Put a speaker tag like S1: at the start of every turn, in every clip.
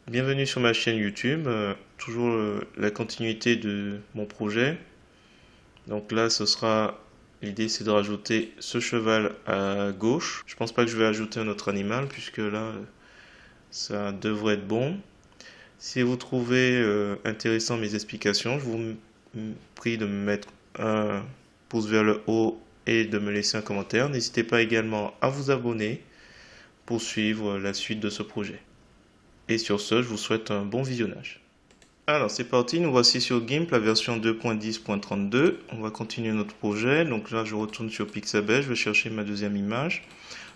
S1: Bienvenue sur ma chaîne YouTube, toujours la continuité de mon projet. Donc là, l'idée c'est de rajouter ce cheval à gauche. Je pense pas que je vais ajouter un autre animal puisque là, ça devrait être bon. Si vous trouvez intéressant mes explications, je vous prie de me mettre un pouce vers le haut et de me laisser un commentaire. N'hésitez pas également à vous abonner pour suivre la suite de ce projet. Et sur ce, je vous souhaite un bon visionnage. Alors c'est parti, nous voici sur GIMP, la version 2.10.32. On va continuer notre projet. Donc là, je retourne sur Pixabay, je vais chercher ma deuxième image.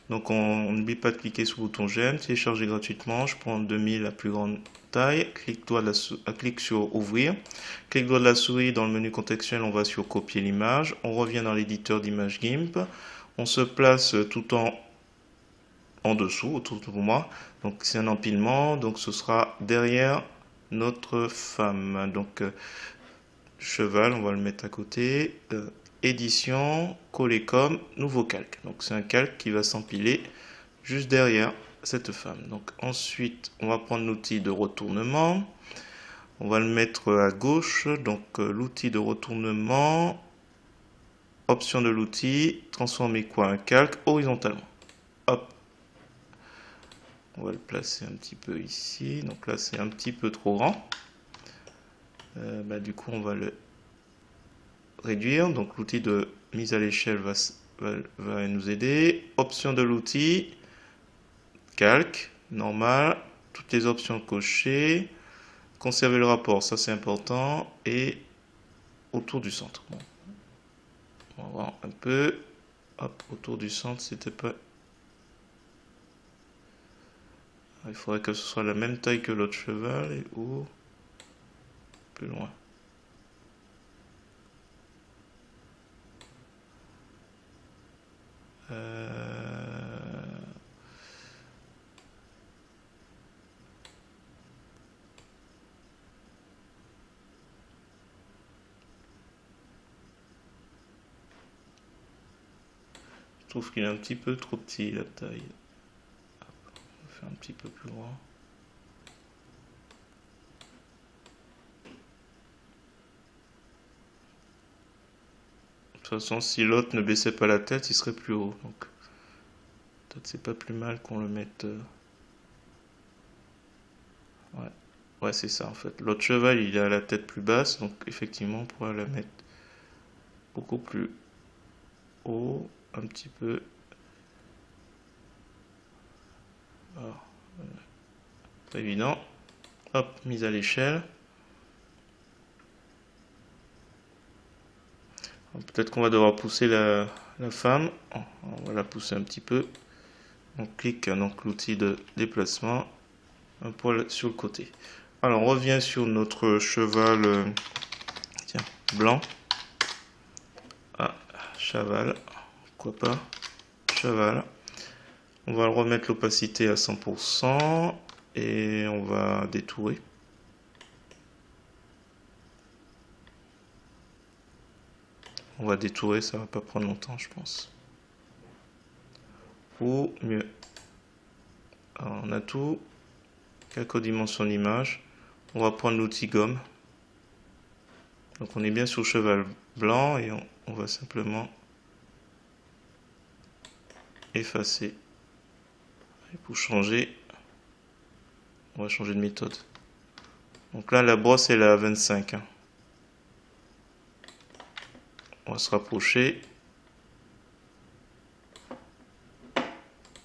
S1: Donc on n'oublie pas de cliquer sur le bouton j'aime, télécharger gratuitement. Je prends 2000 la plus grande taille, clique sur ouvrir. Clic droit de la souris dans le menu contextuel, on va sur copier l'image. On revient dans l'éditeur d'image GIMP. On se place tout en dessous, autour de moi. Donc c'est un empilement, donc ce sera derrière notre femme. Donc cheval, on va le mettre à côté. Édition, coller comme, nouveau calque. Donc c'est un calque qui va s'empiler juste derrière cette femme. Donc ensuite, on va prendre l'outil de retournement. On va le mettre à gauche. Donc l'outil de retournement, option de l'outil, transformer quoi? Un calque horizontalement. Hop. On va le placer un petit peu ici. Donc là, c'est un petit peu trop grand. Du coup, on va le réduire. Donc l'outil de mise à l'échelle va nous aider. Option de l'outil, calque, normal, toutes les options cochées. Conserver le rapport, ça c'est important. Et autour du centre. Bon. On va voir un peu. Hop, autour du centre, c'était pas... Il faudrait que ce soit la même taille que l'autre cheval et ou plus loin. Je trouve qu'il est un petit peu trop petit la taille. Hop, on va faire un petit peu plus grand. De toute façon, si l'autre ne baissait pas la tête, il serait plus haut. Donc, peut-être c'est pas plus mal qu'on le mette. Ouais, ouais, c'est ça en fait. L'autre cheval, il a la tête plus basse, donc effectivement, on pourra la mettre beaucoup plus haut, un petit peu. Alors, pas évident. Hop, mise à l'échelle. Peut-être qu'on va devoir pousser la femme. On va la pousser un petit peu. On clique donc l'outil de déplacement, un poil sur le côté. Alors on revient sur notre cheval tiens, blanc. Ah, cheval, pourquoi pas, cheval. On va remettre l'opacité à 100% et on va détourer. On va détourer, ça va pas prendre longtemps je pense. Ou mieux. Alors, on a tout. Quelques dimensions d'image. On va prendre l'outil gomme. Donc on est bien sur le cheval blanc et on va simplement effacer. Et pour changer, on va changer de méthode. Donc là la brosse elle est à 25. On va se rapprocher.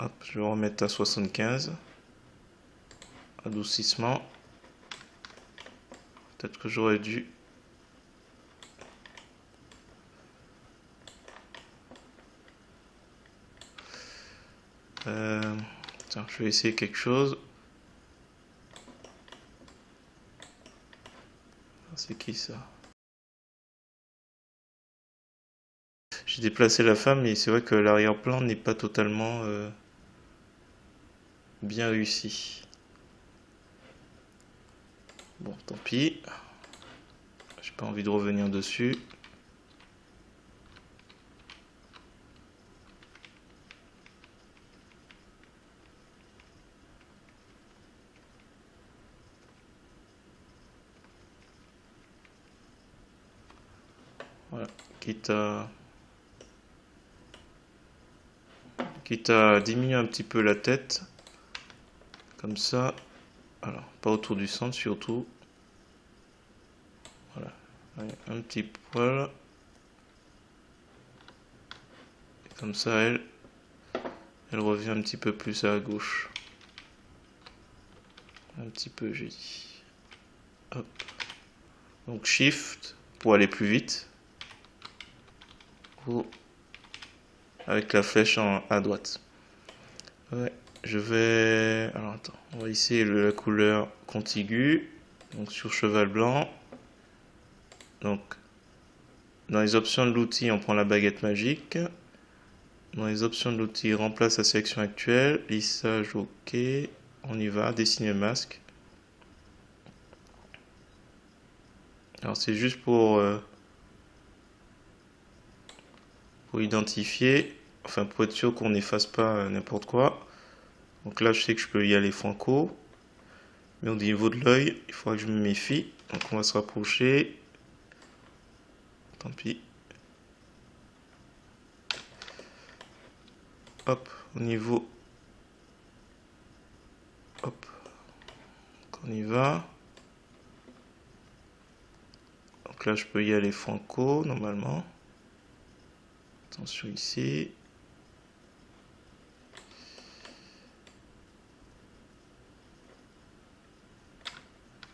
S1: Hop, je vais remettre à 75. Adoucissement. Peut-être que j'aurais dû... Tiens, je vais essayer quelque chose. C'est qui ça? J'ai déplacé la femme, mais c'est vrai que l'arrière-plan n'est pas totalement bien réussi. Bon, tant pis. J'ai pas envie de revenir dessus. quitte à diminuer un petit peu la tête, comme ça. Alors, pas autour du centre surtout. Voilà, allez, un petit poil. Et comme ça, elle revient un petit peu plus à gauche. Un petit peu, j'ai dit. Hop. Donc Shift pour aller plus vite. Ou avec la flèche à droite. Ouais, je vais... Alors attends, on va essayer la couleur contiguë. Donc sur cheval blanc. Donc dans les options de l'outil, on prend la baguette magique. Dans les options de l'outil, remplace la sélection actuelle. Lissage, ok. On y va, dessiner masque. Alors c'est juste pour identifier, enfin pour être sûr qu'on n'efface pas n'importe quoi. Donc là je sais que je peux y aller franco. Mais au niveau de l'œil, il faudra que je me méfie. Donc on va se rapprocher. Tant pis. Hop, au niveau. Hop. Donc on y va. Donc là je peux y aller franco normalement. Attention ici.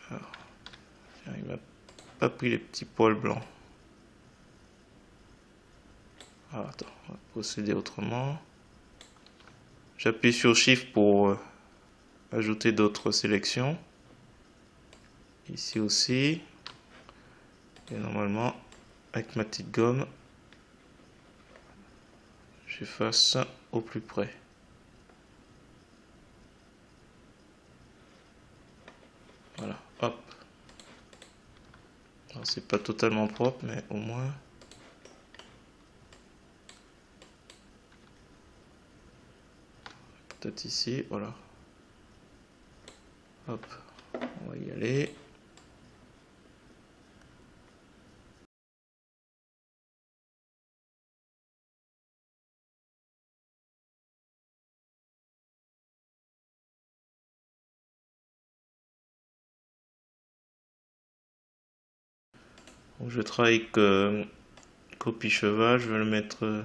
S1: Alors, il m'a pas pris les petits poils blancs. Alors, attends, on va procéder autrement. J'appuie sur Shift pour ajouter d'autres sélections. Ici aussi. Et normalement, avec ma petite gomme, j'efface au plus près. Voilà, hop. Alors c'est pas totalement propre, mais au moins. Peut-être ici, voilà. Hop, on va y aller. Donc je travaille avec copie cheval, je vais le mettre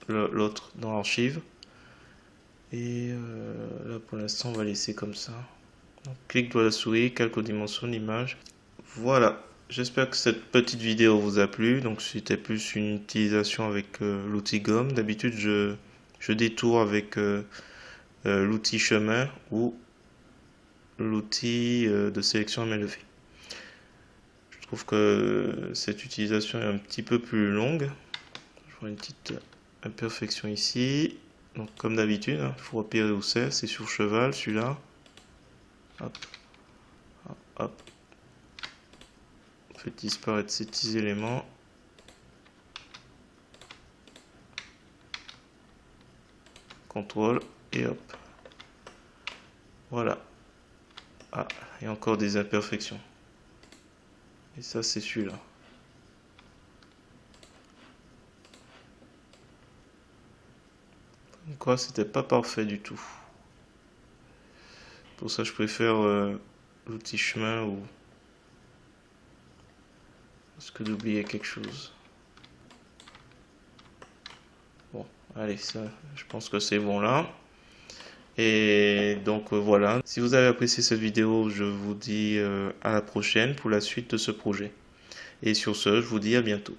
S1: l'autre dans l'archive. Et là pour l'instant on va laisser comme ça. Donc, clic droit de la souris, calque aux dimensions de l'image. Voilà, j'espère que cette petite vidéo vous a plu. Donc c'était plus une utilisation avec l'outil gomme. D'habitude je détourne avec l'outil chemin ou l'outil de sélection à main levée. Je trouve que cette utilisation est un petit peu plus longue. Je vois une petite imperfection ici. Donc comme d'habitude, il faut repérer où c'est sur cheval celui-là. Hop, hop, hop. On fait disparaître ces petits éléments. Contrôle et hop. Voilà. Ah, il y a encore des imperfections. Et ça c'est celui-là. Comme quoi c'était pas parfait du tout. Pour ça je préfère l'outil chemin ou parce que d'oublier quelque chose. Bon, allez, ça, je pense que c'est bon là. Et donc voilà, si vous avez apprécié cette vidéo, je vous dis à la prochaine pour la suite de ce projet. Et sur ce, je vous dis à bientôt.